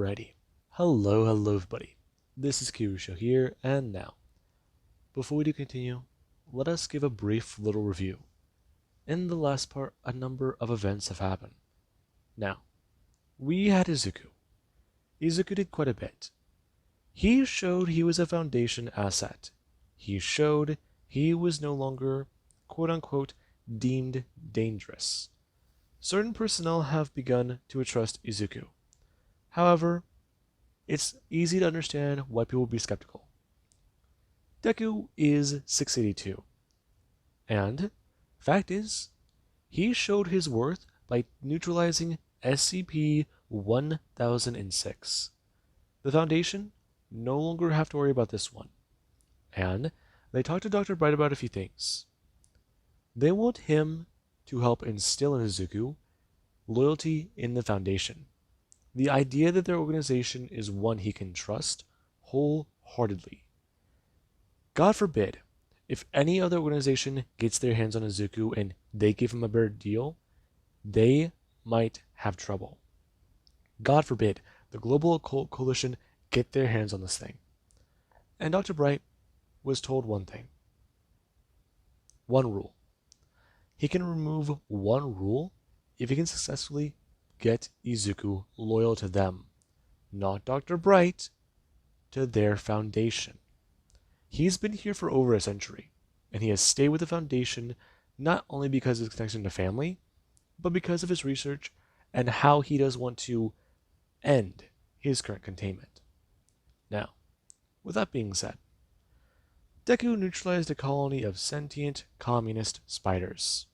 Alrighty. Hello everybody. This is Kirusho here, and now, before we do continue, let us give a brief little review. In the last part, a number of events have happened. Now, we had Izuku. Izuku did quite a bit. He showed he was a Foundation asset. He showed he was no longer, quote-unquote, deemed dangerous. Certain personnel have begun to trust Izuku. However, it's easy to understand why people would be skeptical. Deku is 682. And, fact is, he showed his worth by neutralizing SCP-1006. The Foundation no longer have to worry about this one. And they talked to Dr. Bright about a few things. They want him to help instill in Izuku loyalty in the Foundation. The idea that their organization is one he can trust wholeheartedly. God forbid, if any other organization gets their hands on Izuku and they give him a better deal, they might have trouble. God forbid, the Global Occult Coalition get their hands on this thing. And Dr. Bright was told one thing. One rule. He can remove one rule if he can successfully get Izuku loyal to them, not Dr. Bright, to their Foundation. He's been here for over a century, and he has stayed with the Foundation not only because of his connection to family, but because of his research and how he does want to end his current containment. Now, with that being said, Deku neutralized a colony of sentient communist spiders.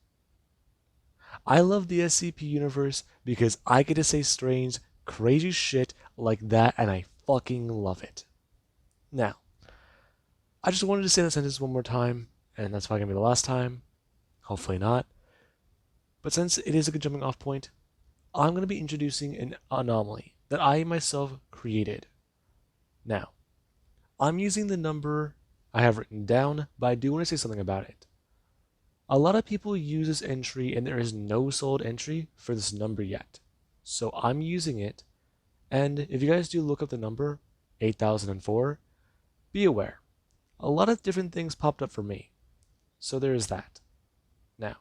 I love the SCP universe because I get to say strange, crazy shit like that, and I fucking love it. Now, I just wanted to say that sentence one more time, and that's probably going to be the last time. Hopefully not. But since it is a good jumping off point, I'm going to be introducing an anomaly that I myself created. Now, I'm using the number I have written down, but I do want to say something about it. A lot of people use this entry and there is no solid entry for this number yet. So I'm using it, and if you guys do look up the number, 8004, be aware. A lot of different things popped up for me. So there is that. Now,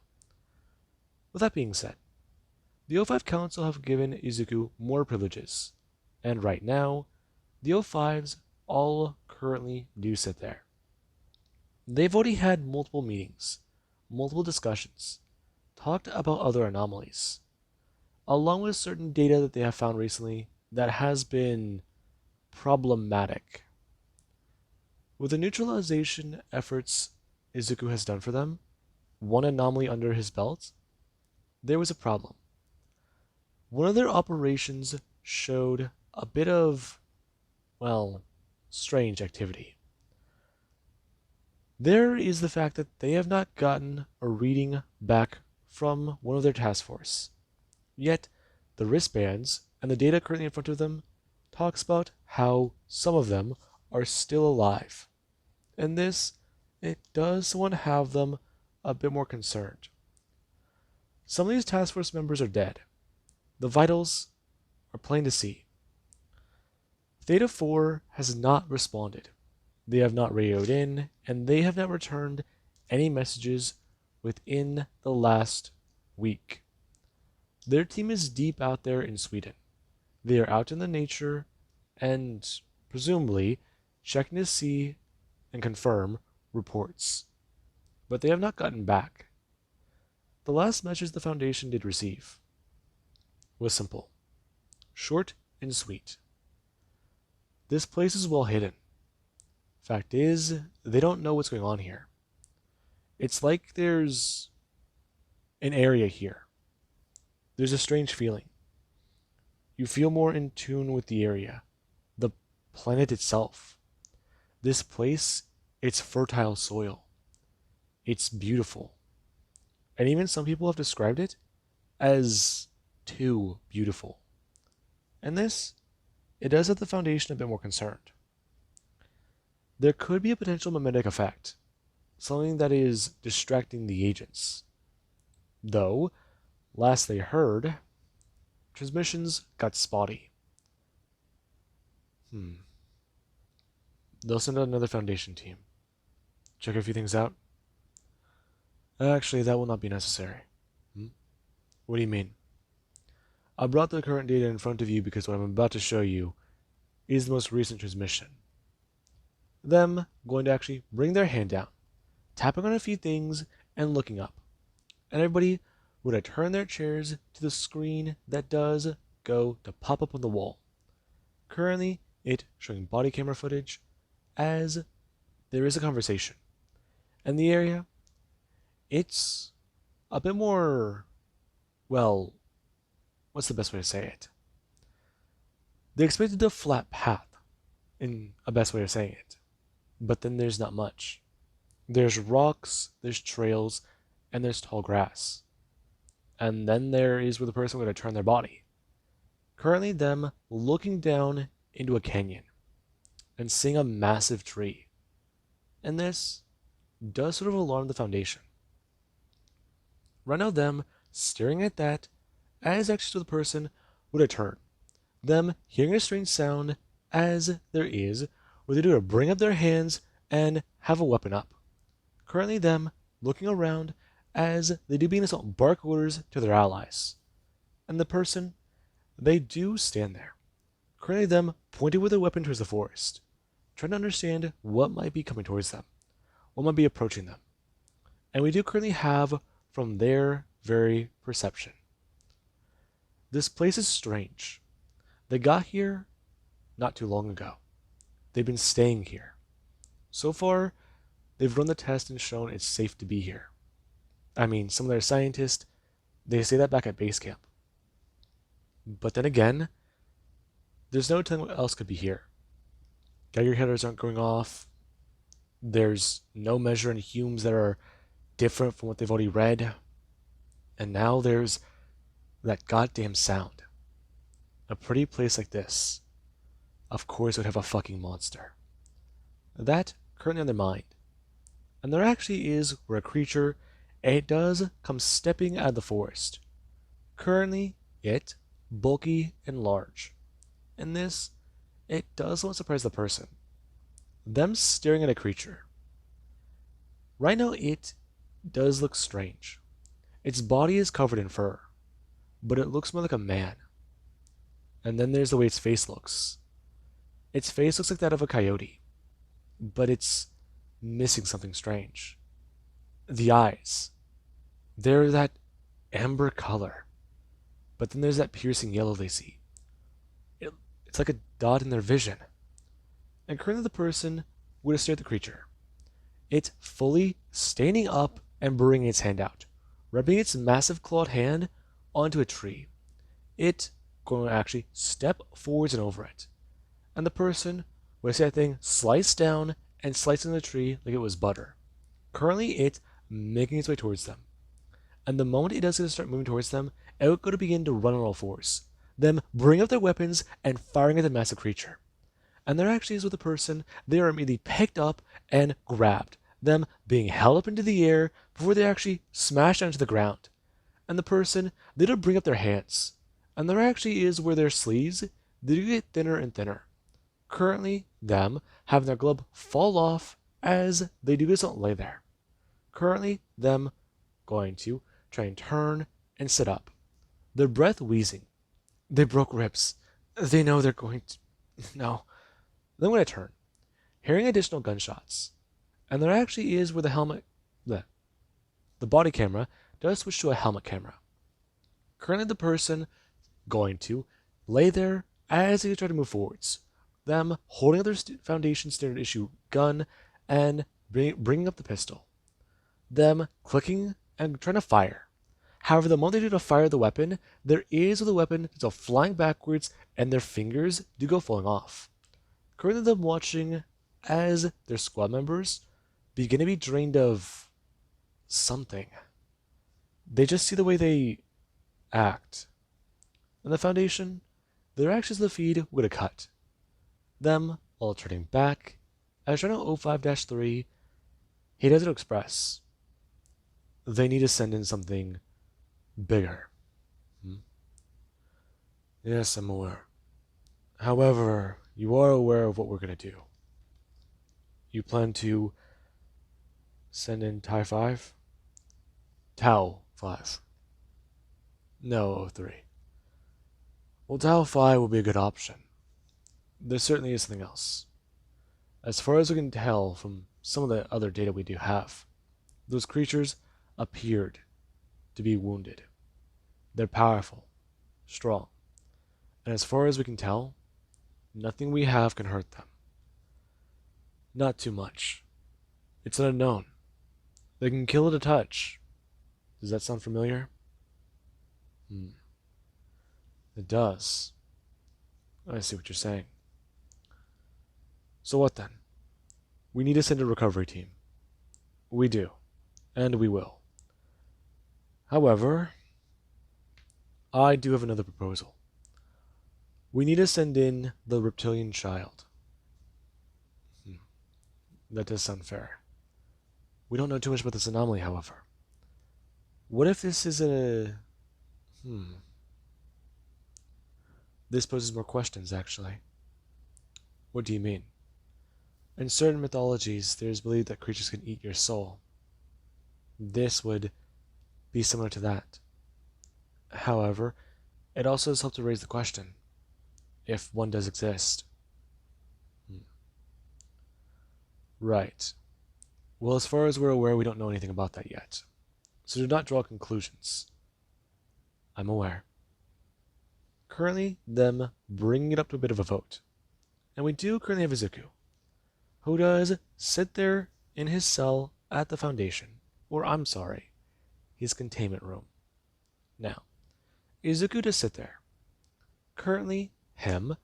with that being said, the O5 Council have given Izuku more privileges, and right now, the O5s all currently do sit there. They've already had multiple meetings, multiple discussions, talked about other anomalies, along with certain data that they have found recently that has been problematic. With the neutralization efforts Izuku has done for them, one anomaly under his belt, there was a problem. One of their operations showed a bit of, strange activity. There is the fact that they have not gotten a reading back from one of their task force. Yet, the wristbands and the data currently in front of them talks about how some of them are still alive. And this, it does someone have them a bit more concerned. Some of these task force members are dead. The vitals are plain to see. Theta 4 has not responded. They have not radioed in, and they have not returned any messages within the last week. Their team is deep out there in Sweden. They are out in the nature and, presumably, checking to see and confirm reports. But they have not gotten back. The last message the Foundation did receive was simple, short and sweet. This place is well hidden. Fact is, they don't know what's going on here. It's like there's an area here. There's a strange feeling. You feel more in tune with the area, the planet itself. This place, it's fertile soil. It's beautiful. And even some people have described it as too beautiful. And this, it does have the Foundation a bit more concerned. There could be a potential mimetic effect, something that is distracting the agents. Though, last they heard, transmissions got spotty. Hmm. They'll send out another Foundation team. Check a few things out. Actually, that will not be necessary. Hmm? What do you mean? I brought the current data in front of you because what I'm about to show you is the most recent transmission. Them going to actually bring their hand down, tapping on a few things, and looking up. And everybody would have turned their chairs to the screen that does go to pop up on the wall. Currently, it showing body camera footage as there is a conversation. And the area, it's a bit more, well, what's the best way to say it? They expected a flat path, in a best way of saying it. But then there's not much. There's rocks, there's trails, and there's tall grass. And then there is where the person would turn their body. Currently, them looking down into a canyon and seeing a massive tree. And this does sort of alarm the Foundation. Right now, them staring at that as actually to the person would have turned. Them hearing a strange sound as there is, where they do to bring up their hands and have a weapon up. Currently, them looking around as they do begin to bark orders to their allies. And the person, they do stand there. Currently, them pointing with their weapon towards the forest, trying to understand what might be coming towards them, what might be approaching them. And we do currently have from their very perception. This place is strange. They got here not too long ago. They've been staying here. So far, they've run the test and shown it's safe to be here. I mean, some of their scientists, they say that back at base camp. But then again, there's no telling what else could be here. Geiger counters aren't going off. There's no measure in Humes that are different from what they've already read. And now there's that goddamn sound. A pretty place like this, of course, would have a fucking monster. That currently on their mind. And there actually is where a creature, it does come stepping out of the forest. Currently, it, bulky and large. And this, it does not surprise the person. Them staring at a creature. Right now, it does look strange. Its body is covered in fur, but it looks more like a man. And then there's the way its face looks. Its face looks like that of a coyote, but it's missing something strange. The eyes. They're that amber color, but then there's that piercing yellow they see. It's like a dot in their vision. And currently the person would have stared at the creature. It's fully standing up and bringing its hand out, rubbing its massive clawed hand onto a tree. It going to actually step forwards and over it. And the person would see that thing slice down and slice into the tree like it was butter. Currently, it's making its way towards them. And the moment it does start moving towards them, it would go to begin to run on all fours. Them bring up their weapons and firing at the massive creature. And there actually is with the person, they are immediately picked up and grabbed, them being held up into the air before they actually smash down to the ground. And the person, they don't bring up their hands. And there actually is where their sleeves, they do get thinner and thinner. Currently, them having their glove fall off as they do just don't lay there. Currently, them going to try and turn and sit up. Their breath wheezing. They broke ribs. They know they're going to... No. Then when I turn, hearing additional gunshots. And there actually is where the helmet... The body camera does switch to a helmet camera. Currently, the person going to lay there as they try to move forwards. Them holding up their Foundation standard issue gun and bringing up the pistol. Them clicking and trying to fire. However, the moment they do to fire the weapon, there is with the weapon that's a flying backwards and their fingers do go falling off. Currently, them watching as their squad members begin to be drained of something. They just see the way they act. And the Foundation, their actions of the feed would have cut. Them all turning back as Channel 05-3, he doesn't express. They need to send in something bigger. Yes, I'm aware. However, you are aware of what we're going to do. You plan to send in Tai 5? Tau 5. No, O3. Well, Tau 5 will be a good option. There certainly is something else. As far as we can tell from some of the other data we do have, those creatures appeared to be wounded. They're powerful, strong, and as far as we can tell, nothing we have can hurt them. Not too much. It's an unknown. They can kill at a touch. Does that sound familiar? Hmm. It does. I see what you're saying. So what then? We need to send a recovery team. We do. And we will. However, I do have another proposal. We need to send in the reptilian child. That does sound fair. We don't know too much about this anomaly, however. What if this is a... This poses more questions, actually. What do you mean? In certain mythologies, there is believed that creatures can eat your soul. This would be similar to that. However, it also has helped to raise the question, if one does exist. Right. Well, as far as we're aware, we don't know anything about that yet. So do not draw conclusions. I'm aware. Currently, them bringing it up to a bit of a vote. And we do currently have Izuku, who does sit there in his cell at the Foundation, or I'm sorry, his containment room. Now, Izuku does sit there. Currently, him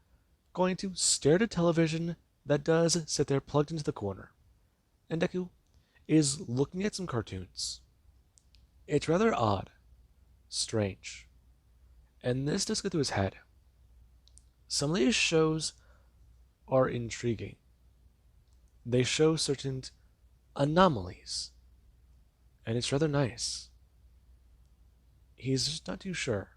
going to stare at a television that does sit there plugged into the corner. And Deku is looking at some cartoons. It's rather odd, strange, and this does go through his head. Some of these shows are intriguing. They show certain anomalies, and it's rather nice. He's just not too sure.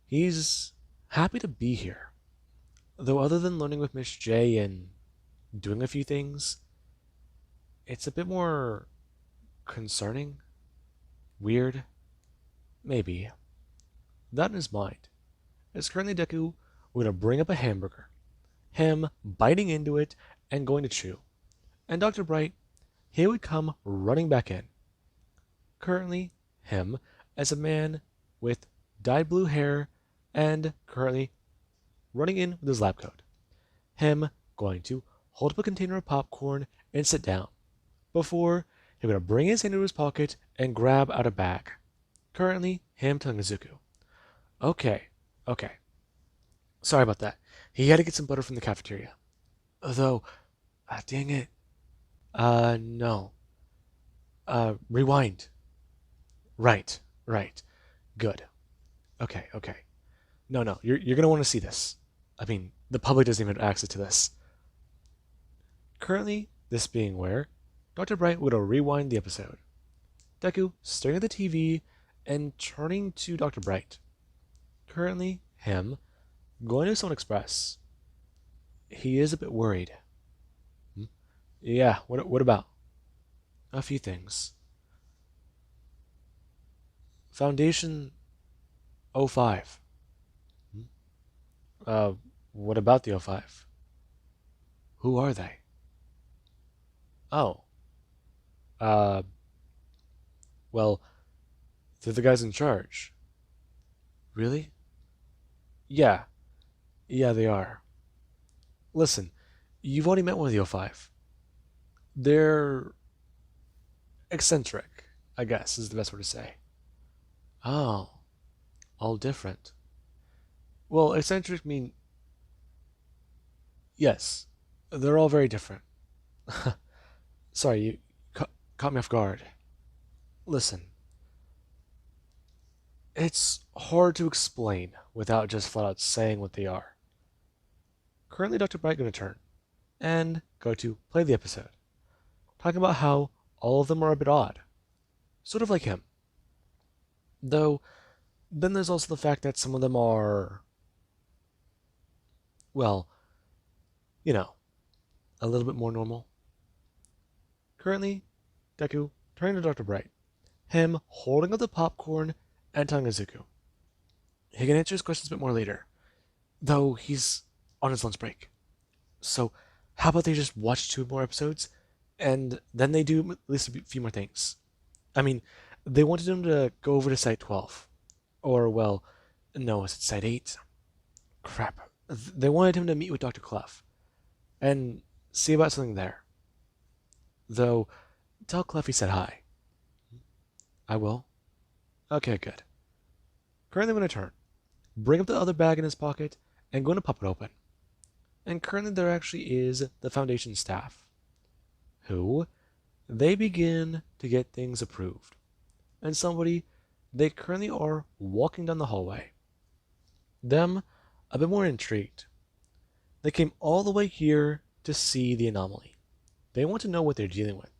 He's happy to be here, though other than learning with Miss J and doing a few things, it's a bit more concerning, weird, maybe. That in his mind is currently Deku going to bring up a hamburger, him biting into it and going to chew, and Dr. Bright, he would come running back in. Currently, him as a man with dyed blue hair and currently running in with his lab coat. Him going to hold up a container of popcorn and sit down, before he's going to bring his hand into his pocket and grab out a bag. Currently, him telling Izuku, okay, sorry about that. He had to get some butter from the cafeteria. Though, dang it. No. Rewind. Right. Good. Okay. No, you're gonna want to see this. I mean, the public doesn't even have access to this. Currently, this being where Dr. Bright would rewind the episode. Deku staring at the TV and turning to Dr. Bright. Currently, him going to Stone Express. He is a bit worried. Yeah, what about? A few things. Foundation 05. What about the 05? Who are they? Oh. Uh, well, they're the guys in charge. Really? Yeah. Yeah, they are. Listen, you've already met one of the O5. They're eccentric, I guess, is the best word to say. Oh, all different. Well, eccentric mean yes, they're all very different. Sorry, you caught me off guard. Listen, it's hard to explain without just flat out saying what they are. Currently, Dr. Bright going to turn and go to play the episode, talking about how all of them are a bit odd, sort of like him. Though, then there's also the fact that some of them are well, you know, a little bit more normal. Currently, Deku turning to Dr. Bright, him holding up the popcorn and telling Izuku. He can answer his questions a bit more later, though he's on his lunch break. So, how about they just watch 2 more episodes, and then they do at least a few more things? I mean, they wanted him to go over to Site 12. Or, well, no, is it Site 8? Crap. They wanted him to meet with Dr. Clef and see about something there. Though, tell Clef he said hi. I will. Okay, good. Currently, I'm going to turn, bring up the other bag in his pocket, and going to pop it open. And currently, there actually is the Foundation staff, who they begin to get things approved. And they currently are walking down the hallway. Them, a bit more intrigued. They came all the way here to see the anomaly. They want to know what they're dealing with,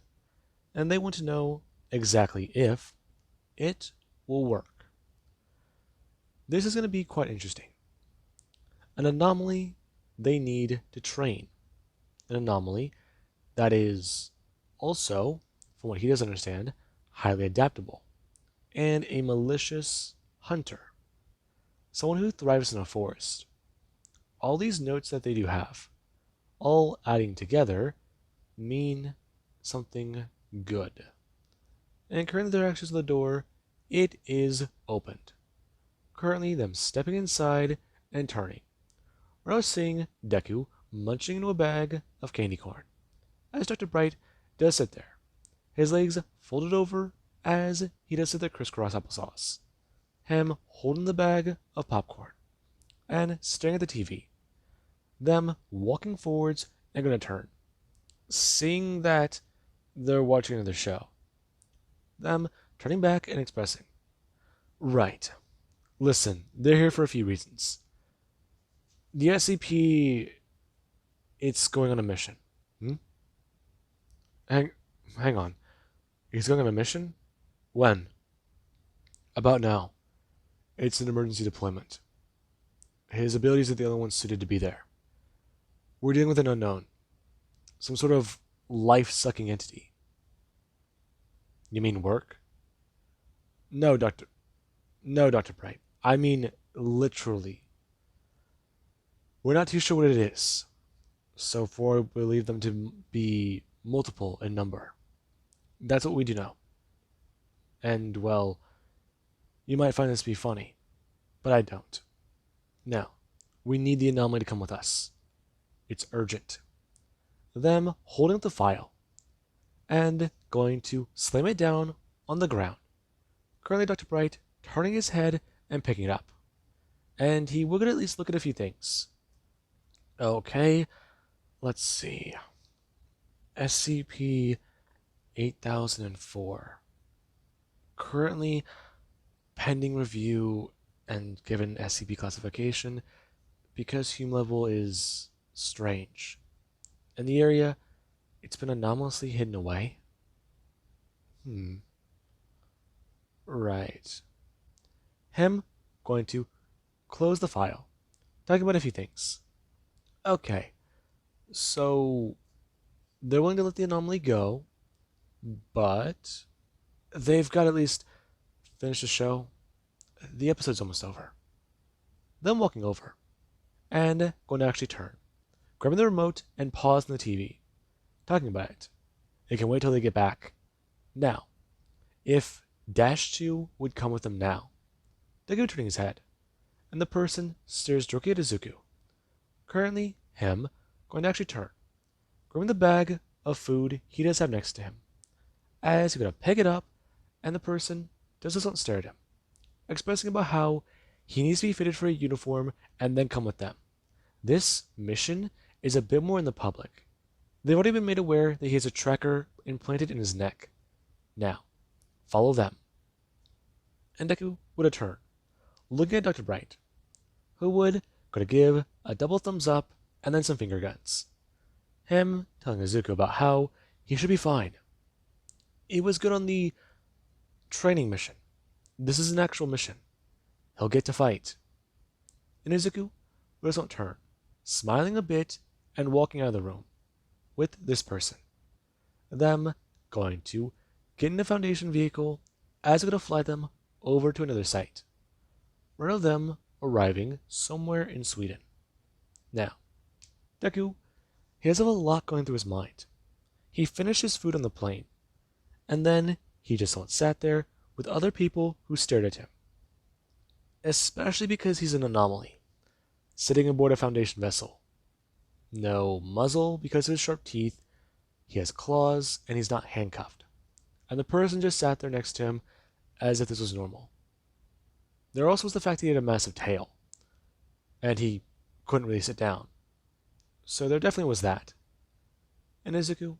and they want to know exactly if it will work. This is going to be quite interesting. An anomaly they need to train. An anomaly that is also, from what he does understand, highly adaptable, and a malicious hunter. Someone who thrives in a forest. All these notes that they do have, all adding together, mean something good. And currently their actions to the door, it is opened. Currently them stepping inside and turning. We're now seeing Deku munching into a bag of candy corn, as Dr. Bright does sit there, his legs folded over as he does sit there crisscross applesauce, him holding the bag of popcorn, and staring at the TV, them walking forwards and going to turn, seeing that they're watching another show, them turning back and expressing, right, listen, they're here for a few reasons. The SCP, it's going on a mission. Hang on. He's going on a mission? When? About now. It's an emergency deployment. His abilities are the only ones suited to be there. We're dealing with an unknown. Some sort of life-sucking entity. You mean work? No, Doctor. No, Dr. Bright. I mean literally. We're not too sure what it is, so far we believe them to be multiple in number. That's what we do know. And, well, you might find this to be funny, but I don't. Now, we need the anomaly to come with us. It's urgent. Them holding up the file and going to slam it down on the ground. Currently, Dr. Bright turning his head and picking it up. And he would at least look at a few things. Okay, let's see. SCP 8004. Currently pending review and given SCP classification because human level is strange. In the area, it's been anomalously hidden away. Right. Him going to close the file. Talking about a few things. Okay. So they're willing to let the anomaly go, but they've got to at least finish the show. The episode's almost over. Them walking over and going to actually turn, grabbing the remote and pausing the TV, talking about it. They can wait till they get back. Now, if Dash 2 would come with them now, Deku turning his head, and the person stares directly at Izuku. Currently, him going to actually turn, grabbing the bag of food he does have next to him, as he's going to pick it up, and the person just doesn't stare at him, expressing about how he needs to be fitted for a uniform and then come with them. This mission is a bit more in the public. They've already been made aware that he has a tracker implanted in his neck. Now, follow them. And Deku would turn, looking at Dr. Bright, who would go to give a double thumbs up and then some finger guns. Him telling Izuku about how he should be fine. He was good on the training mission. This is an actual mission. He'll get to fight. And Izuku doesn't turn, smiling a bit and walking out of the room with this person. Them going to get in the Foundation vehicle as they're going to fly them over to another site. One of them arriving somewhere in Sweden. Now, Deku, he does have a lot going through his mind. He finished his food on the plane, and then he just sat there with other people who stared at him. Especially because he's an anomaly, sitting aboard a Foundation vessel. No muzzle because of his sharp teeth, he has claws, and he's not handcuffed. And the person just sat there next to him as if this was normal. There also was the fact that he had a massive tail, and he couldn't really sit down. So there definitely was that. And Izuku,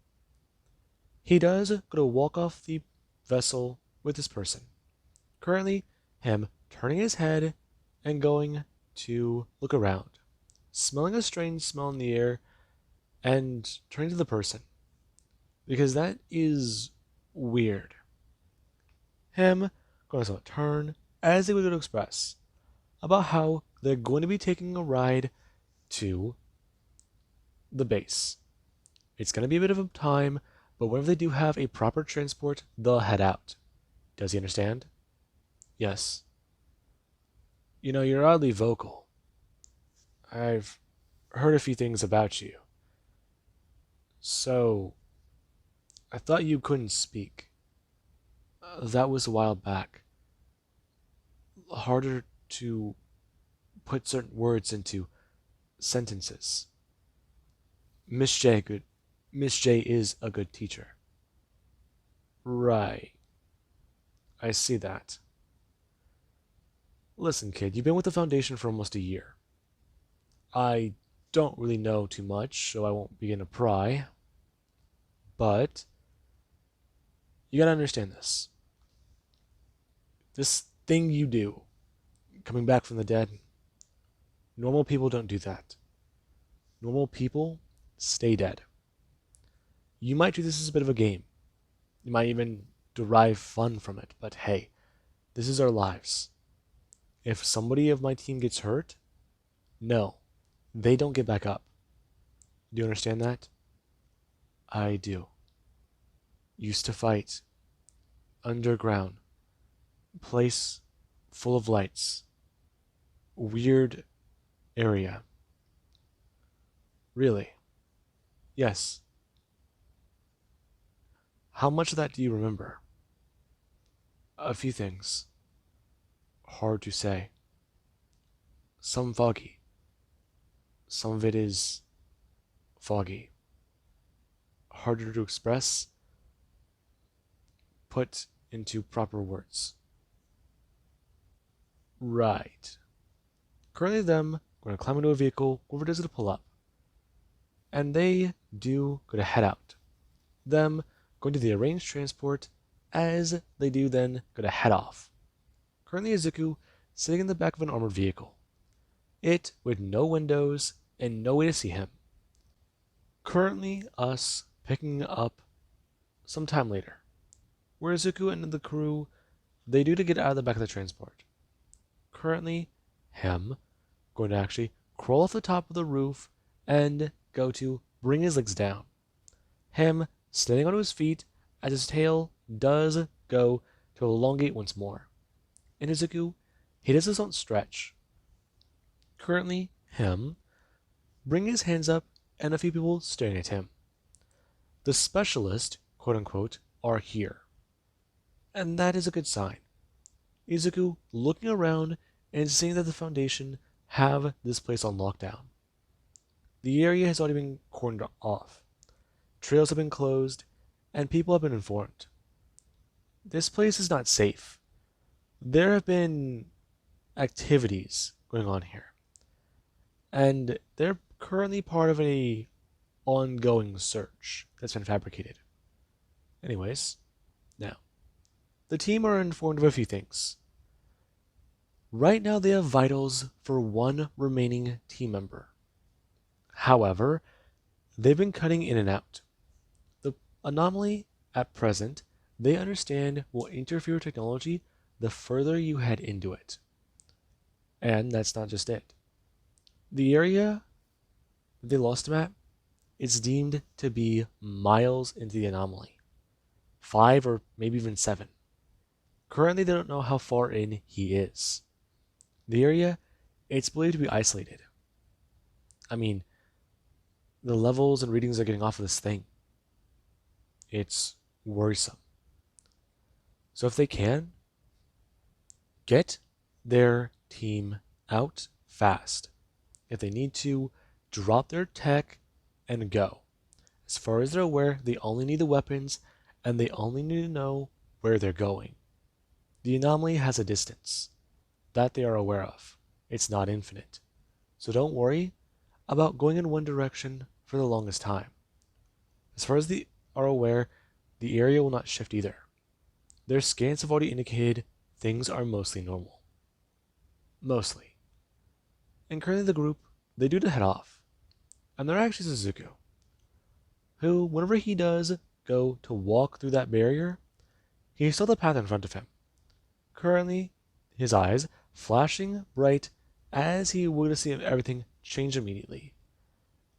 he does go to walk off the vessel with this person. Currently, him turning his head and going to look around, smelling a strange smell in the air, and turning to the person. Because that is weird. Him going to turn as they would go to express about how they're going to be taking a ride to the base. It's going to be a bit of a time, but whenever they do have a proper transport, they'll head out. Does he understand? Yes. You know, you're oddly vocal. I've heard a few things about you. So, I thought you couldn't speak. That was a while back. Harder to put certain words into sentences. Miss J is a good teacher. Right. I see that. Listen, kid, you've been with the Foundation for almost a year. I don't really know too much, so I won't begin to pry. But you gotta understand this. This thing you do, coming back from the dead, normal people don't do that. Normal people stay dead. You might do this as a bit of a game. You might even derive fun from it, but hey, this is our lives. If somebody of my team gets hurt, no, they don't get back up. Do you understand that? I do. Used to fight. Underground. Place full of lights. Weird area. Really? Yes. How much of that do you remember? A few things. Hard to say. Some foggy. Some of it is foggy. Harder to express, put into proper words. Right. Currently them going to climb into a vehicle, whoever does it to pull up. And they do go to head out. Them going to the arranged transport as they do then go to head off. Currently Izuku sitting in the back of an armored vehicle. It with no windows and no way to see him. Currently us picking up some time later, where Izuku and the crew, they do to get out of the back of the transport. Currently, him going to actually crawl off the top of the roof and go to bring his legs down. Him standing onto his feet as his tail does go to elongate once more. And Izuku, he does his own stretch. Currently, him bringing his hands up and a few people staring at him. The specialists, quote unquote, are here. And that is a good sign. Izuku looking around and seeing that the Foundation have this place on lockdown. The area has already been cordoned off. Trails have been closed, and people have been informed. This place is not safe. There have been activities going on here. And they're currently part of a ongoing search that's been fabricated. Anyways, now, the team are informed of a few things. Right now they have vitals for one remaining team member. However, they've been cutting in and out. The anomaly, at present, they understand will interfere with technology the further you head into it. And that's not just it. The area that they lost him at, it's deemed to be miles into the anomaly, 5 or maybe even 7. Currently, they don't know how far in he is. The area, it's believed to be isolated. I mean, the levels and readings they're getting off of this thing, it's worrisome. So if they can, get their team out fast. If they need to, drop their tech and go. As far as they're aware, they only need the weapons and they only need to know where they're going. The anomaly has a distance that they are aware of. It's not infinite. So don't worry about going in one direction for the longest time. As far as they are aware, the area will not shift either. Their scans have already indicated things are mostly normal. Mostly. And currently the group, they do to head off. And they're actually Suzuku, who, whenever he does go to walk through that barrier, he saw the path in front of him. Currently, his eyes flashing bright as he would see everything change immediately.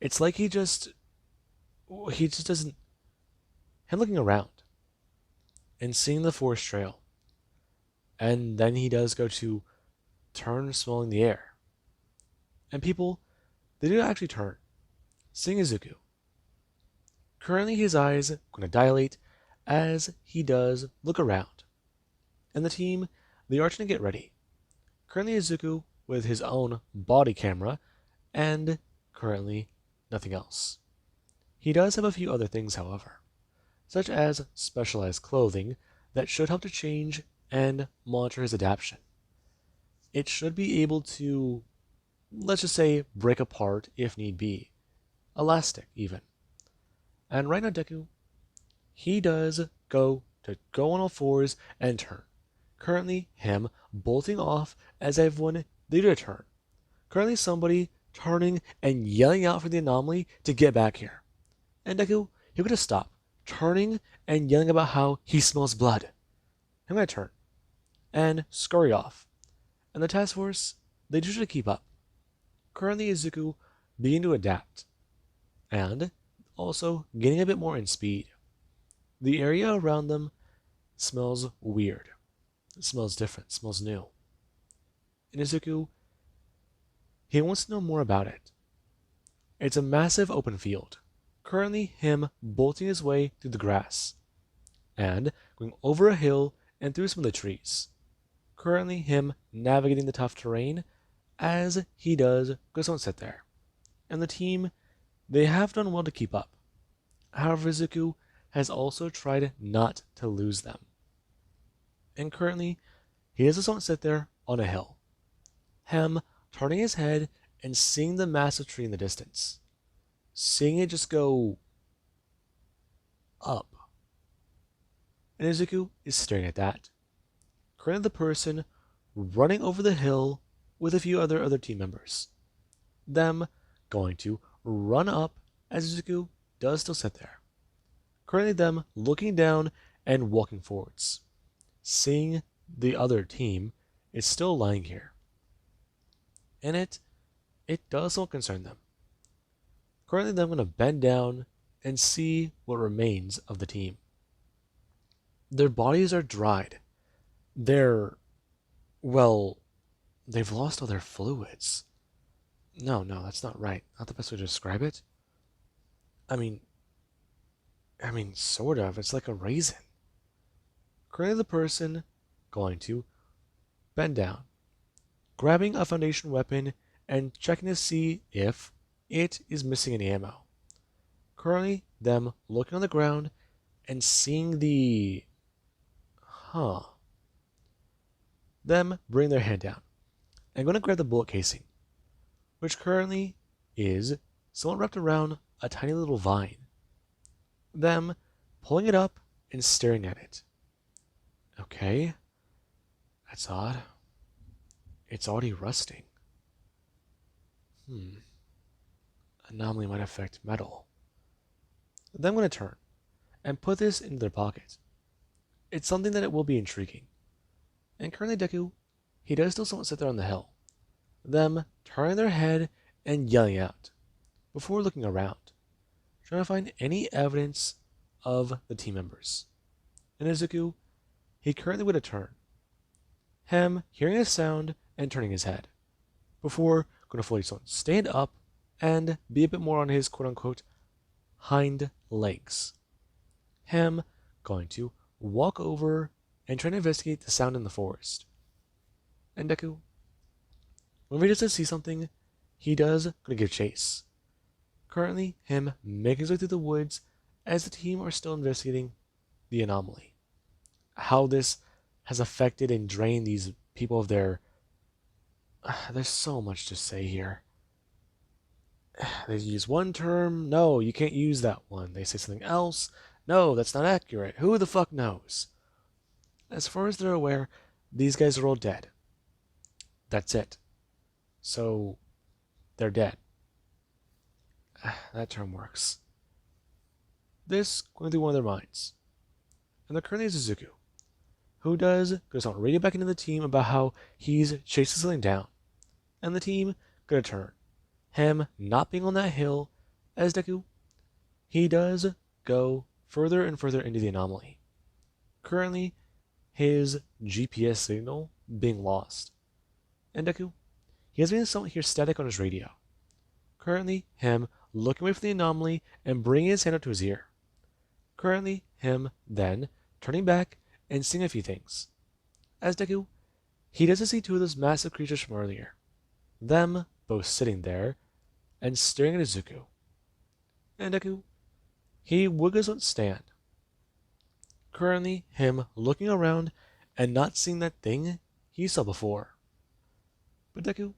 It's like he just doesn't. Him looking around and seeing the forest trail, and then he does go to turn, smelling the air. And people, they do actually turn, seeing Izuku. Currently, his eyes going to dilate as he does look around. And the team, they are trying to get ready. Currently, Izuku with his own body camera, and currently nothing else. He does have a few other things, however, such as specialized clothing that should help to change and monitor his adaptation. It should be able to, let's just say, break apart if need be. Elastic, even. And right now, Deku, he does go on all fours and turn. Currently, him bolting off as everyone they do a turn. Currently, somebody turning and yelling out for the anomaly to get back here. And Deku, he's going to stop, turning and yelling about how he smells blood. I'm going to turn and scurry off. And the task force, they usually keep up. Currently, Izuku beginning to adapt, and also getting a bit more in speed. The area around them smells weird. It smells different, smells new. And Izuku, he wants to know more about it. It's a massive open field. Currently, him bolting his way through the grass and going over a hill and through some of the trees. Currently, him navigating the tough terrain as he does go don't sit there. And the team, they have done well to keep up. However, Izuku has also tried not to lose them. And currently, he does just not sit there on a hill. Him turning his head and seeing the massive tree in the distance. Seeing it just go up. And Izuku is staring at that. Currently the person running over the hill with a few other team members. Them going to run up as Izuku does still sit there. Currently them looking down and walking forwards. Seeing the other team is still lying here. And it does not concern them. Currently them going to bend down and see what remains of the team. Their bodies are dried. They've lost all their fluids. No, that's not right. Not the best way to describe it. I mean, sort of. It's like a raisin. Currently the person going to bend down, grabbing a foundation weapon and checking to see if it is missing any ammo. Currently, them looking on the ground and seeing them bring their hand down. I'm going to grab the bullet casing, which currently is somewhat wrapped around a tiny little vine. Them pulling it up and staring at it. Okay, that's odd. It's already rusting. Anomaly might affect metal. Then I'm going to turn and put this into their pocket. It's something that it will be intriguing. And currently Deku, he does still somewhat sit there on the hill. Them turning their head and yelling out, before looking around, trying to find any evidence of the team members. And Izuku, he currently would have turned, him hearing a sound and turning his head, before going to fully stand up and be a bit more on his quote unquote hind legs. Him going to walk over and try to investigate the sound in the forest. And Deku, whenever he does see something, he does gonna give chase. Currently, him making his way through the woods as the team are still investigating the anomaly. How this has affected and drained these people of their. There's so much to say here. They use one term, no, you can't use that one. They say something else, no, that's not accurate. Who the fuck knows? As far as they're aware, these guys are all dead. That's it. So, they're dead. That term works. This going through one of their minds. And the currently is Izuku, who goes on radio back into the team about how he's chasing something down. And the team gonna turn. Him not being on that hill, as Deku, he does go further and further into the anomaly. Currently, his GPS signal being lost. And Deku, he has been somewhat here static on his radio. Currently, him looking away from the anomaly and bringing his hand up to his ear. Currently, him then turning back and seeing a few things. As Deku, he does see two of those massive creatures from earlier. Them both sitting there and staring at Izuku. And Deku, he would go on stand. Currently, him looking around and not seeing that thing he saw before. But Deku,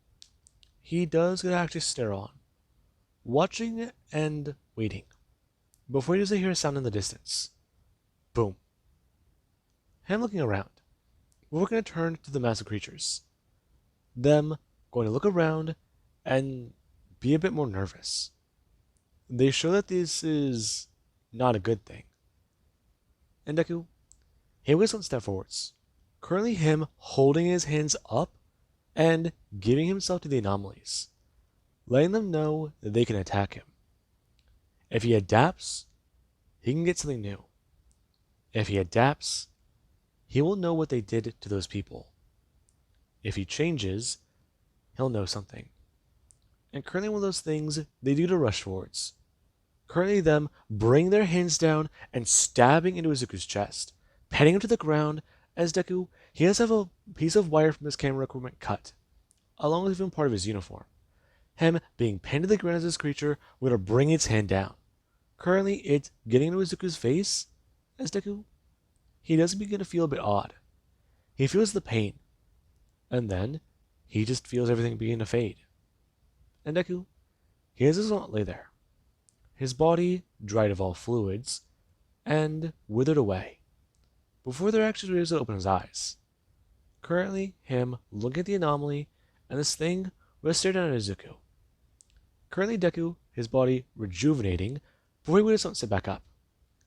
he does get to actually stare on, watching and waiting, before he does hear a sound in the distance. Boom. Him looking around. We're going to turn to the massive creatures. Them going to look around and be a bit more nervous. They show that this is not a good thing. And Deku, he goes one step forwards, currently him holding his hands up and giving himself to the anomalies, letting them know that they can attack him. If he adapts, he can get something new. If he adapts, he will know what they did to those people. If he changes, he'll know something. And currently one of those things they do to rush forwards. Currently them bring their hands down and stabbing into Izuku's chest, patting him to the ground as Deku, he does have a piece of wire from his camera equipment cut, along with even part of his uniform. Him being pinned to the ground as this creature would bring its hand down. Currently it's getting into Izuku's face as Deku, he does begin to feel a bit odd. He feels the pain, and then he just feels everything begin to fade. And Deku, he has his aunt lay there, his body dried of all fluids and withered away, before they're actually able to open his eyes. Currently, him looking at the anomaly, and this thing was staring down at Izuku. Currently, Deku, his body rejuvenating, before he would have sit back up.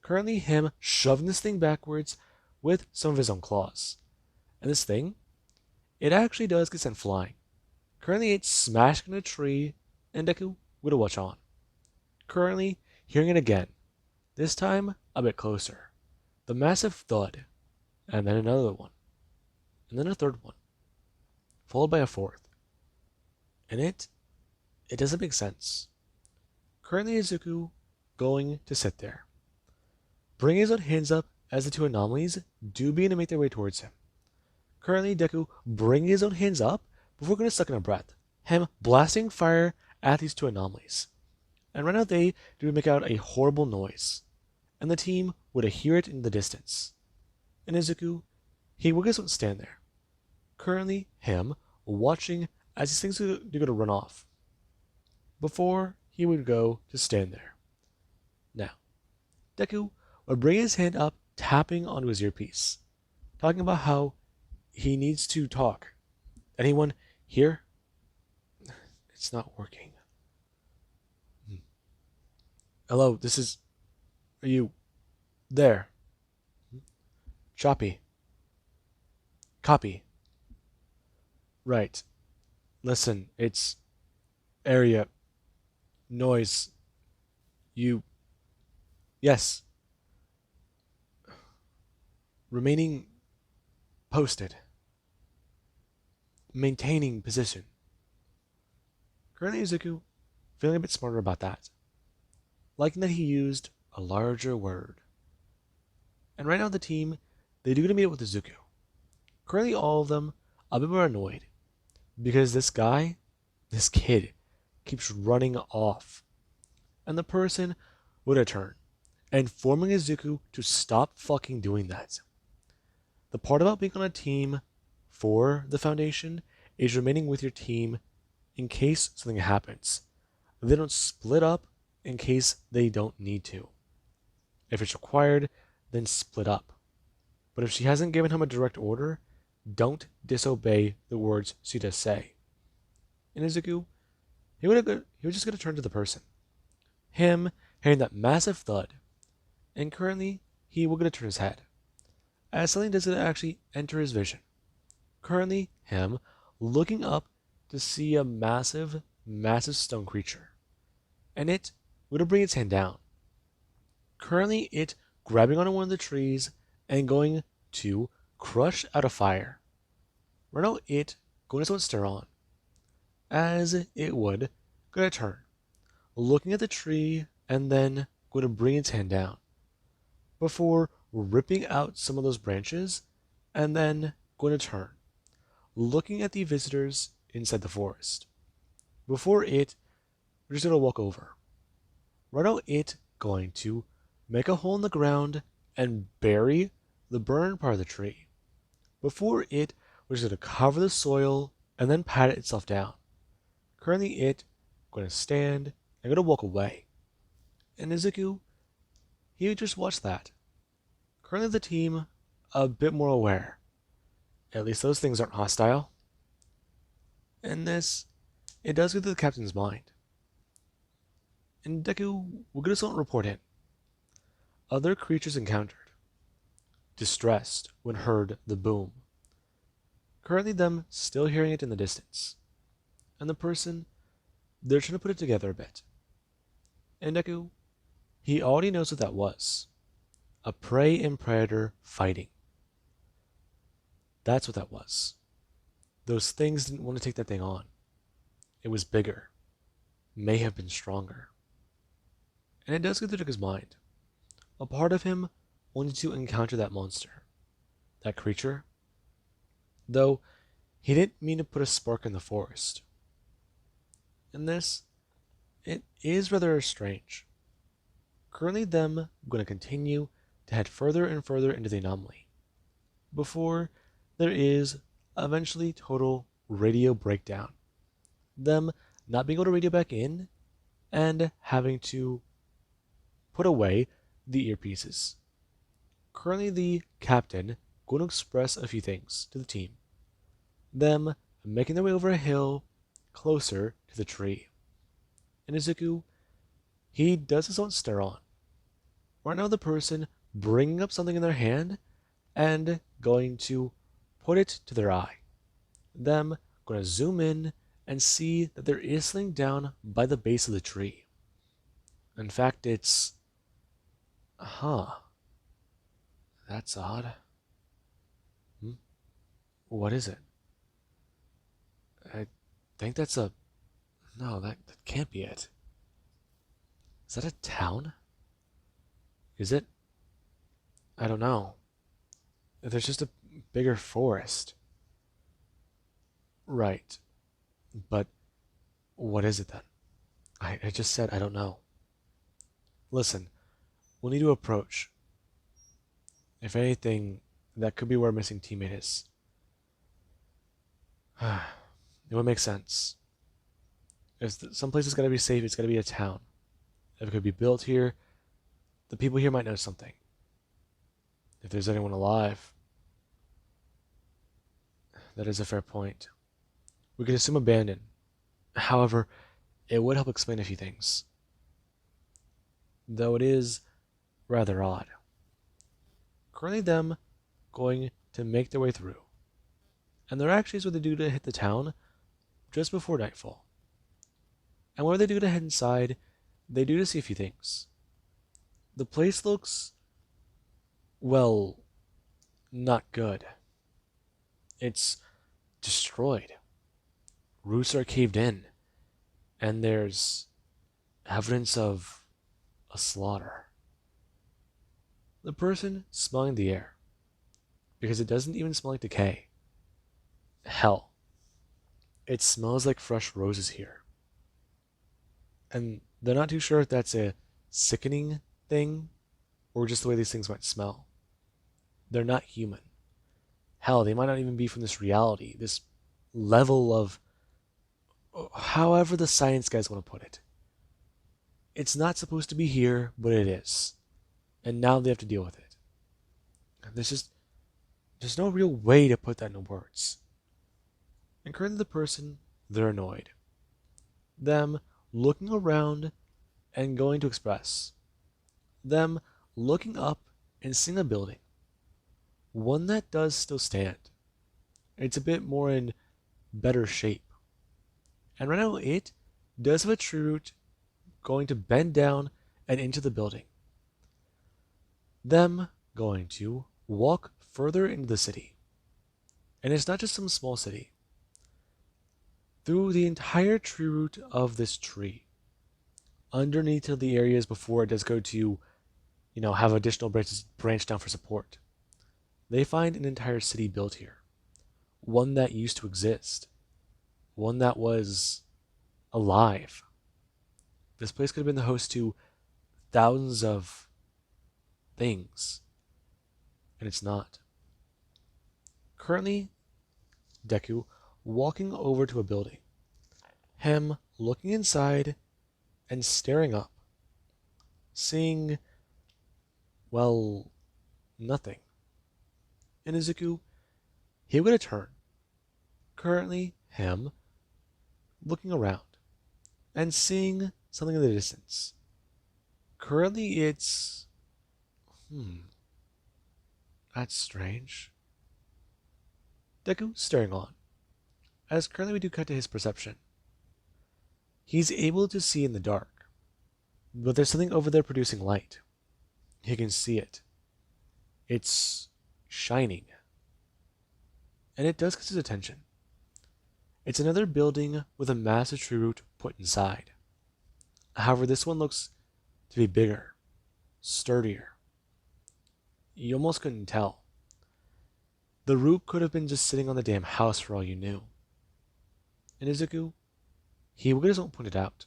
Currently, him shoving this thing backwards with some of his own claws. And this thing, it actually does get sent flying. Currently, it's smashing a tree, and Deku would watch on. Currently, hearing it again, this time a bit closer. The massive thud, and then another one, and then a third one, followed by a fourth. And it doesn't make sense. Currently, Izuku going to sit there, bringing his own hands up as the two anomalies do begin to make their way towards him. Currently, Deku bringing his own hands up before going to suck in a breath, him blasting fire at these two anomalies. And right now they do make out a horrible noise, and the team would hear it in the distance. And Izuku, he would just stand there, currently him watching as these things are going to run off, before he would go to stand there. Now, Deku would bring his hand up, tapping onto his earpiece, talking about how he needs to talk. Anyone here? It's not working. Hello, this is... Are you... there? Choppy. Copy. Right. Listen, it's... area... Noise. You. Yes. Remaining posted. Maintaining position. Currently, Izuku feeling a bit smarter about that, liking that he used a larger word. And right now, the team, they do get to meet up with Izuku. Currently, all of them a bit more annoyed because this guy, this kid, keeps running off. And the person would return, informing Izuku to stop fucking doing that. The part about being on a team for the Foundation is remaining with your team in case something happens. They don't split up in case they don't need to. If it's required, then split up. But if she hasn't given him a direct order, don't disobey the words she does say. In Izuku, he was just going to turn to the person. Him hearing that massive thud, and currently he will get to turn his head, as something does actually enter his vision. Currently, him looking up to see a massive, massive stone creature, and it would bring its hand down. Currently, it grabbing onto one of the trees and going to crush out a fire. Right now, it going to stare on, as it would going to turn, looking at the tree and then going to bring its hand down before ripping out some of those branches and then going to turn, looking at the visitors inside the forest before it just going to walk over. Right now, it going to make a hole in the ground and bury the burned part of the tree before it was going to cover the soil and then pat itself down. Currently, it going to stand and going to walk away. And Izuku, he would just watch that. Currently, the team a bit more aware. At least those things aren't hostile. And this, it does go through the captain's mind. And Deku will get us on report in. Other creatures encountered. Distressed when heard the boom. Currently them still hearing it in the distance. And the person, they're trying to put it together a bit. And Deku, he already knows what that was. A prey and predator fighting. That's what that was. Those things didn't want to take that thing on. It was bigger. May have been stronger. And it does go through Deku's mind. A part of him wanted to encounter that monster. That creature. Though, he didn't mean to put a spark in the forest. In this, it is rather strange. Currently them going to continue to head further and further into the anomaly. Before there is eventually total radio breakdown. Them not being able to radio back in and having to put away the earpieces. Currently the captain going to express a few things to the team. Them making their way over a hill closer to the tree. And Izuku, he does his own stare on. Right now the person bringing up something in their hand and going to put it to their eye. Them going to zoom in and see that there is something down by the base of the tree. In fact, it's... That's odd. What is it? I think that's a... No, that can't be it. Is that a town? Is it? I don't know. There's just a bigger forest. Right. But what is it then? I just said I don't know. Listen, we'll need to approach. If anything, that could be where our missing teammate is. It would make sense. If some place is gotta be safe, it's gotta be a town. If it could be built here, the people here might know something. If there's anyone alive. That is a fair point. We could assume abandoned. However, it would help explain a few things. Though it is rather odd. Currently them going to make their way through. And their actions what they do to hit the town just before nightfall. And what they do to head inside, they do to see a few things. The place looks, well, not good. It's destroyed. Roofs are caved in, and there's evidence of a slaughter. The person smelling the air, because it doesn't even smell like decay. Hell, it smells like fresh roses here. And they're not too sure if that's a sickening thing or just the way these things might smell. They're not human. Hell, they might not even be from this reality, this level of however the science guys want to put it. It's not supposed to be here, but it is. And now they have to deal with it. And there's no real way to put that into words. And currently the person, they're annoyed. Them looking around and going to express. Them looking up and seeing a building. One that does still stand. It's a bit more in better shape. And right now it does have a tree root going to bend down and into the building. Them going to walk further into the city. And it's not just some small city. Through the entire tree root of this tree, underneath the areas before it does go to, have additional branches branch down for support, they find an entire city built here. One that used to exist. One that was alive. This place could have been the host to thousands of things. And it's not. Currently, Deku walking over to a building. Him looking inside and staring up. Seeing, well, nothing. And Izuku, he would turn. Currently, him looking around and seeing something in the distance. Currently, it's. That's strange. Deku staring on, as currently we do cut to his perception. He's able to see in the dark, but there's something over there producing light. He can see it. It's shining. And it does catch his attention. It's another building with a massive tree root put inside. However, this one looks to be bigger, sturdier. You almost couldn't tell. The root could have been just sitting on the damn house for all you knew. And Izuku, he just won't point it out.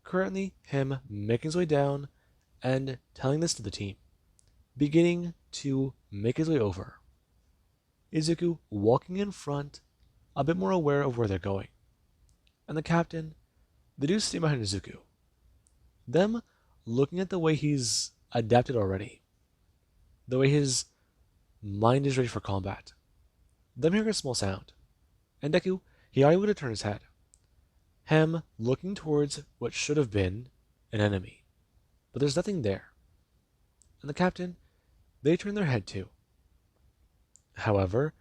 Currently, him making his way down and telling this to the team, beginning to make his way over. Izuku walking in front, a bit more aware of where they're going. And the captain, they do stay behind Izuku. Them looking at the way he's adapted already. The way his mind is ready for combat. Them hearing a small sound. And Deku, he already would have turned his head. Him looking towards what should have been an enemy. But there's nothing there. And the captain, they turn their head too. However,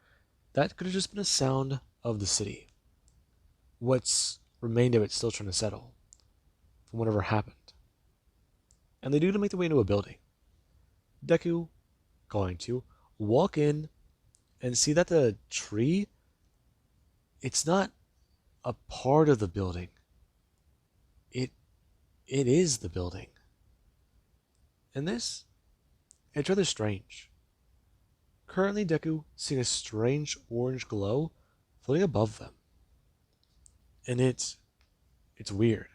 that could have just been a sound of the city. What's remained of it still trying to settle from whatever happened. And they do to make their way into a building. Deku going to walk in and see that the tree, it's not a part of the building. It is the building. And this, it's rather strange. Currently, Deku seeing a strange orange glow floating above them. And it's weird.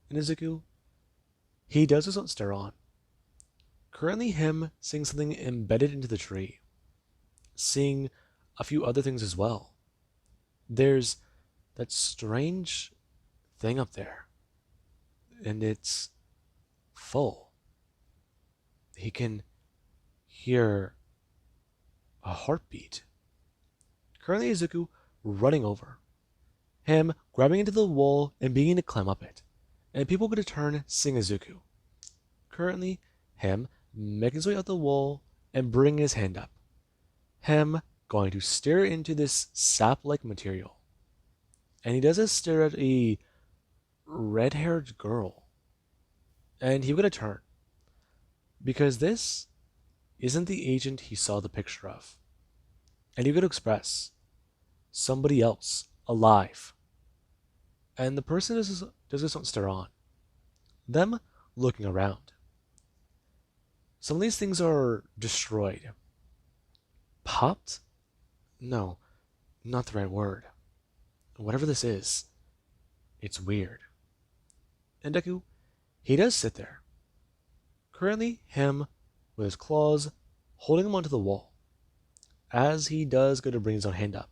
And Izuku, he does his own stare on. Currently him seeing something embedded into the tree. Seeing a few other things as well. There's that strange thing up there. And it's full. He can hear a heartbeat. Currently Izuku running over. Him grabbing into the wall and beginning to climb up it. And people get to turn seeing Izuku. Currently, him making his way up the wall and bringing his hand up. Him going to stare into this sap-like material. And he does this stare at a red-haired girl. And he would have turned, because this isn't the agent he saw the picture of. And he could express somebody else alive. And the person does this not stare on. Them looking around. Some of these things are destroyed. Popped? No, not the right word. Whatever this is, it's weird. And Deku, he does sit there. Currently, him with his claws holding him onto the wall, as he does go to bring his own hand up.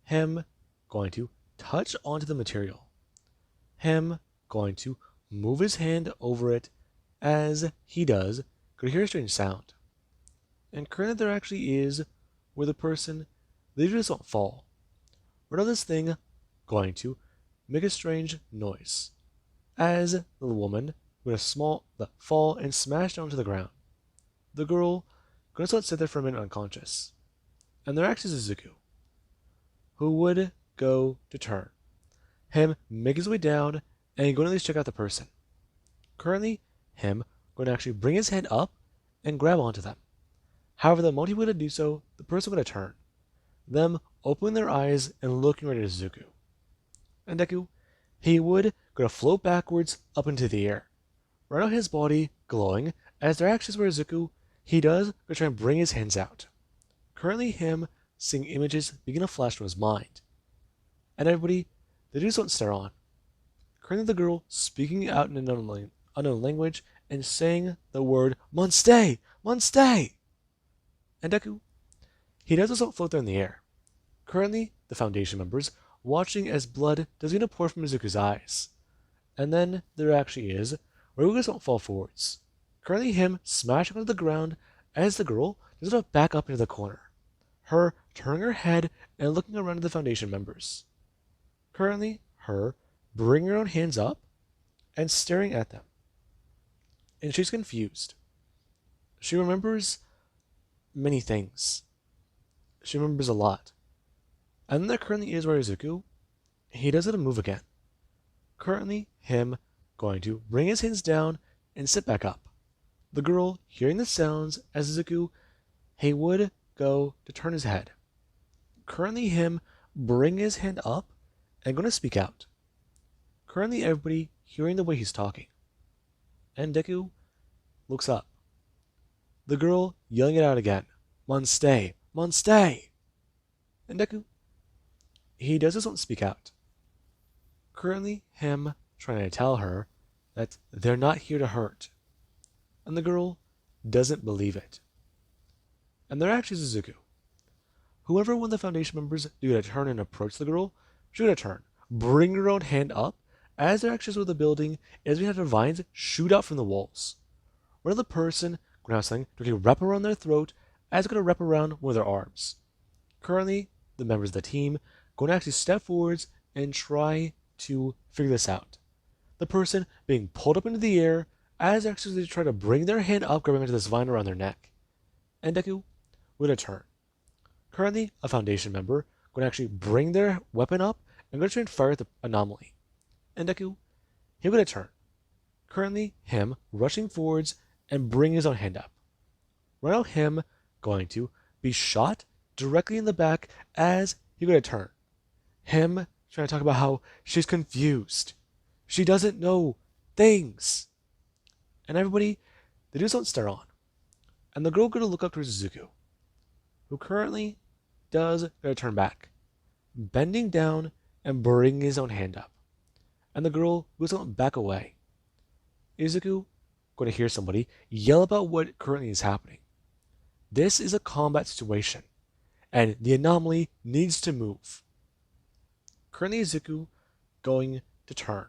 Him going to touch onto the material. Him going to move his hand over it as he does, could hear a strange sound. And currently there actually is where the person, they just don't fall. Right now this thing going to make a strange noise as the woman with a small fall and smash down to the ground. The girl going to sit there for a minute unconscious. And there actually is Zuko, who would go to turn. Him make his way down and going to at least check out the person. Currently, him going to actually bring his hand up and grab onto them. However, the moment he would do so, the person would turn, them opening their eyes and looking right at Zuko. And Deku, he would go to float backwards up into the air, right out his body glowing as their actions were Zuko, he does go try and bring his hands out. Currently, him seeing images begin to flash from his mind. And everybody, they just don't stare on. Currently, the girl speaking out in an unknown language and saying the word "Monstay! Monstay!" And Deku, he does also float there in the air. Currently, the Foundation members watching as blood does begin to pour from Izuku's eyes. And then there actually is where Izuku don't fall forwards. Currently, him smashing onto the ground as the girl does not back up into the corner. Her turning her head and looking around at the Foundation members. Currently, her bringing her own hands up and staring at them. And she's confused. She remembers many things. She remembers a lot. And then there currently is where Izuku, he does it a move again. Currently, him going to bring his hands down and sit back up. The girl hearing the sounds as Izuku, he would go to turn his head. Currently, him bring his hand up and going to speak out. Currently, everybody hearing the way he's talking. And Deku looks up. The girl yelling it out again. "Monstay! Monstay!" And Deku, he does just not speak out. Currently, him trying to tell her that they're not here to hurt. And the girl doesn't believe it. And there actually is Zuko. Whoever one of the Foundation members do a turn and approach the girl, she would turn, bring her own hand up, as their actions with the building, as we have their vines shoot out from the walls. One of the person going to have something directly wrap around their throat, as going to wrap around one of their arms. Currently, the members of the team going to actually step forwards and try to figure this out. The person being pulled up into the air as actually they try to bring their hand up, grabbing onto this vine around their neck. And Deku would a turn. Currently, a Foundation member going to actually bring their weapon up and going to try and fire at the anomaly. And Deku, he would a turn. Currently, him rushing forwards and bring his own hand up. Right now, him going to be shot directly in the back as he would a turn. Him trying to talk about how she's confused. She doesn't know things. And everybody, they just don't stare on. And the girl going to look up towards Zuko, who currently does turn back, bending down and bringing his own hand up. And the girl goes on back away. Izuku going to hear somebody yell about what currently is happening. This is a combat situation, and the anomaly needs to move. Currently, Izuku going to turn.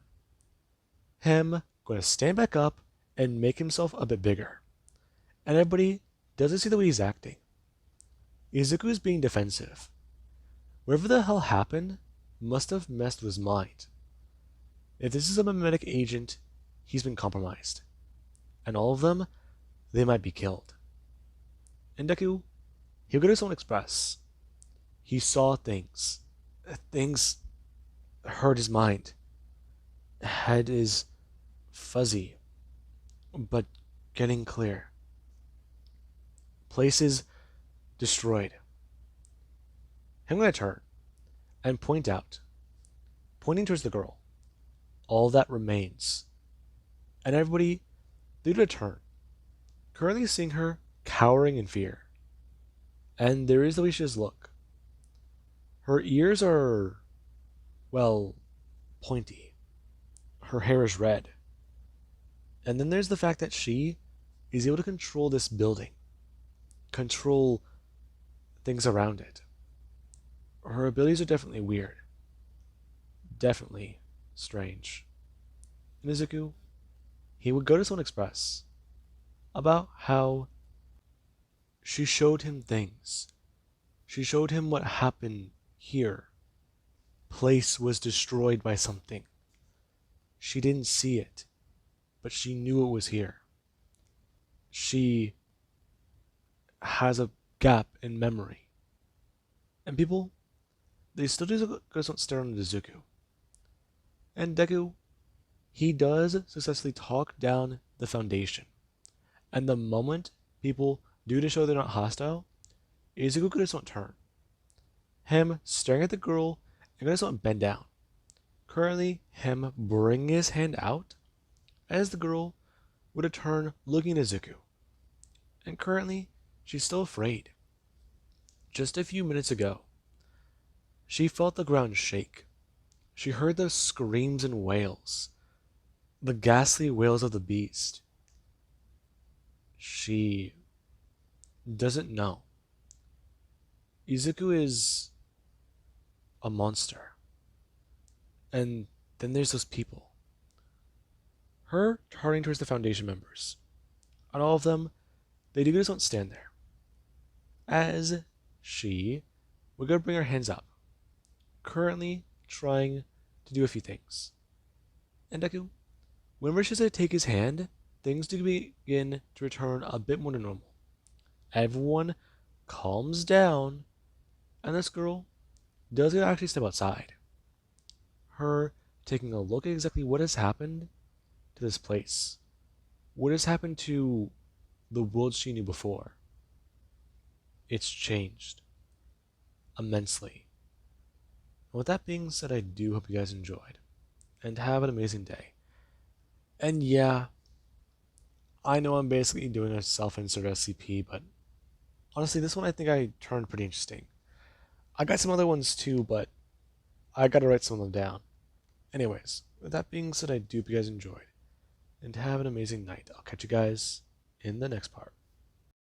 Him going to stand back up and make himself a bit bigger. And everybody doesn't see the way he's acting. Izuku is being defensive. Whatever the hell happened must have messed with his mind. If this is a mimetic agent, he's been compromised. And all of them, they might be killed. And Deku, he'll get his own express. He saw things. Things hurt his mind. head is fuzzy, but getting clear. Places destroyed. I'm going to turn and point out, pointing towards the girl, all that remains. And everybody, they do a turn, currently seeing her cowering in fear. And there is the way she does look. Her ears are, well, pointy. Her hair is red. And then there's the fact that she is able to control this building, control things around it. Her abilities are definitely weird, definitely strange. Nizuku, he would go to someone express about how she showed him things. She showed him what happened here. Place was destroyed by something. She didn't see it, but she knew it was here. She has a gap in memory. And people, they still just don't stare on Nizuku. And Deku, he does successfully talk down the foundation. And the moment people do to show they're not hostile, Izuku just won't turn. Him staring at the girl and just won't bend down. Currently, him bringing his hand out as the girl would have turned looking at Izuku. And currently, she's still afraid. Just a few minutes ago, she felt the ground shake. She heard the screams and wails, the ghastly wails of the beast. She doesn't know. Izuku is a monster. And then there's those people. Her turning towards the Foundation members. And all of them, they do just don't stand there. As she would go to bring her hands up, currently trying to do a few things. And Deku, whenever she says to take his hand, things do begin to return a bit more to normal. Everyone calms down, and this girl does actually step outside. Her taking a look at exactly what has happened to this place. What has happened to the world she knew before? It's changed immensely. And with that being said, I do hope you guys enjoyed and have an amazing day. And yeah, I know I'm basically doing a self-insert SCP, but honestly, this one I think I turned pretty interesting. I got some other ones too, but I gotta write some of them down. Anyways, with that being said, I do hope you guys enjoyed and have an amazing night. I'll catch you guys in the next part.